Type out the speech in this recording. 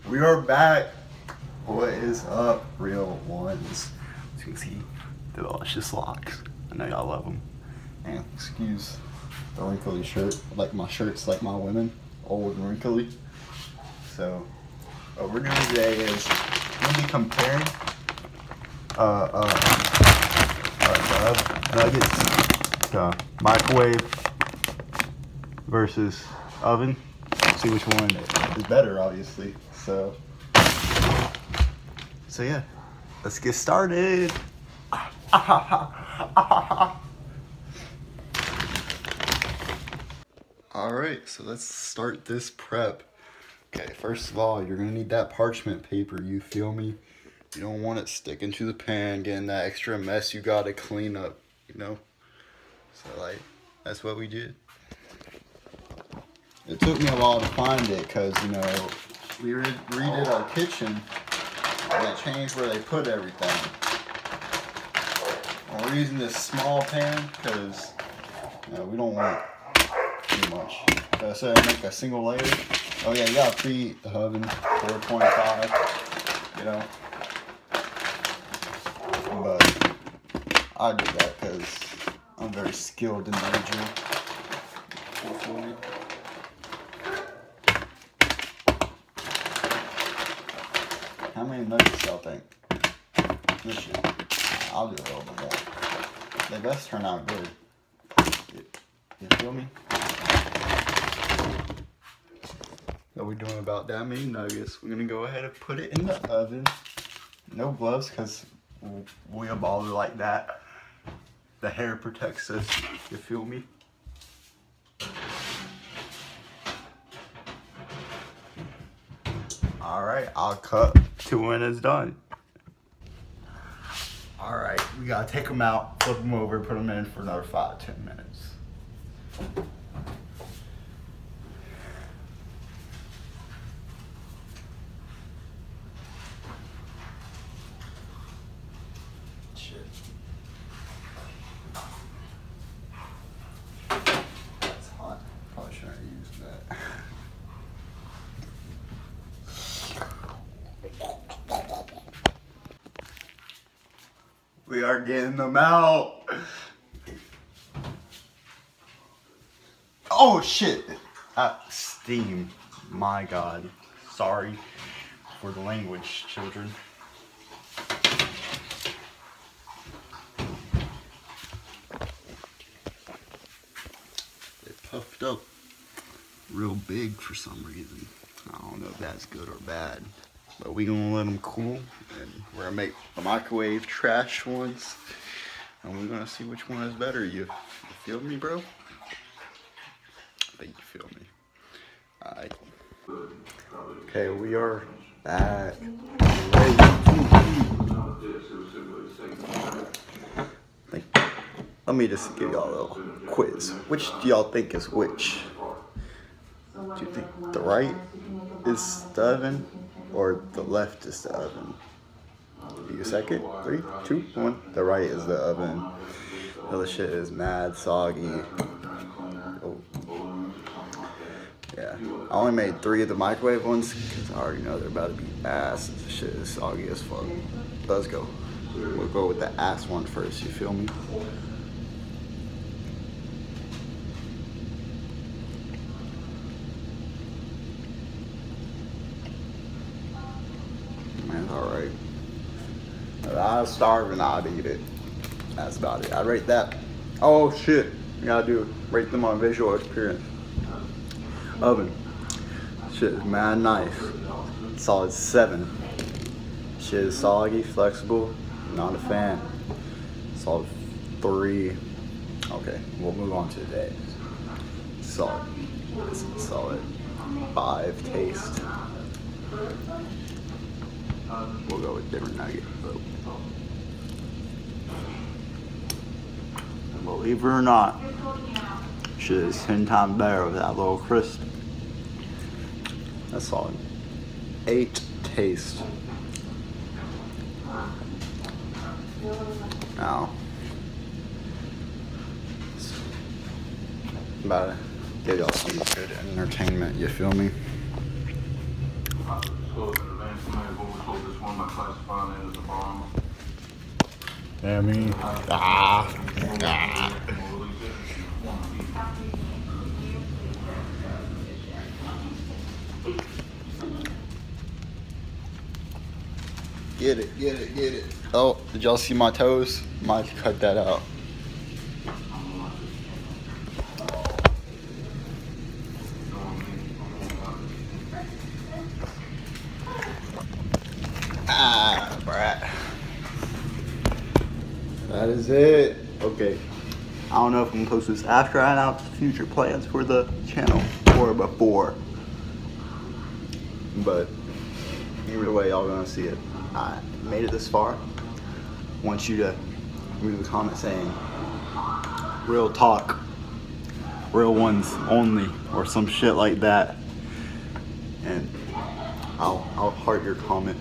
We are back. What is up, real ones? As you can see, the delicious locks. I know y'all love them. And excuse the wrinkly shirt. Like my shirts, like my women, old and wrinkly. So, what we're doing today is we're gonna be comparing nuggets to microwave versus oven. See which one is better, obviously. So yeah, let's get started. All right, so let's start this prep. Okay, first of all, you're gonna need that parchment paper, you feel me? You don't want it sticking to the pan, getting that extra mess you gotta clean up, you know? So like, that's what we did. It took me a while to find it because, you know, we redid our kitchen and they changed where they put everything. And we're using this small pan because, you know, we don't want too much. So I said I make a single layer. Oh yeah, you gotta preheat the oven, 425, you know. But I do that because I'm very skilled in nature. How many nuggets y'all think? This shit. I'll do a little bit more. They best turn out good. You feel me? So we're doing about that many nuggets. We're gonna go ahead and put it in the oven. No gloves, because we a baller like that. The hair protects us. You feel me? Alright, I'll cut to when it's done. Alright, we gotta take them out, flip them over, put them in for another 5-10 minutes. Shit. That's hot. Probably shouldn't use that. We are getting them out. Oh shit! Steam. My God. Sorry for the language, children. They puffed up real big for some reason. I don't know if that's good or bad. But we gonna let them cool, and we're gonna make the microwave trash ones, and we're gonna see which one is better. You feel me, bro? I think you feel me. Alright. Okay, we are back. Let me just give y'all a little quiz. Which do y'all think is which? Do you think the right is the oven? Or the left is the oven? You second? 3, 2, 1. The right is the oven. The other shit is mad soggy. Oh. Yeah. I only made 3 of the microwave ones because I already know they're about to be ass. This shit is soggy as fuck. Let's go. We'll go with the ass one first, you feel me? Alright. If I was starving, I'd eat it. That's about it. I'd rate that. Oh shit. You gotta do rate them on visual experience. Oven. Shit is mad nice. Solid 7. Shit is soggy, flexible. Not a fan. Solid 3. Okay, we'll move on to today. Solid. This is solid 5 taste. We'll go with different nugget. Believe it or not, shit is 10 times better with that little crisp. That's solid. 8 taste. Now, I'm about to give y'all some good entertainment, you feel me? Yeah, I mean, Get it, get it, get it. Oh, did y'all see my toes? Might cut that out. Brat. That is it. Okay. I don't know if I'm gonna post this after I announce future plans for the channel or before. But either way, y'all gonna see it. I made it this far. I want you to leave a comment saying real talk, real ones only, or some shit like that. And I'll heart your comment.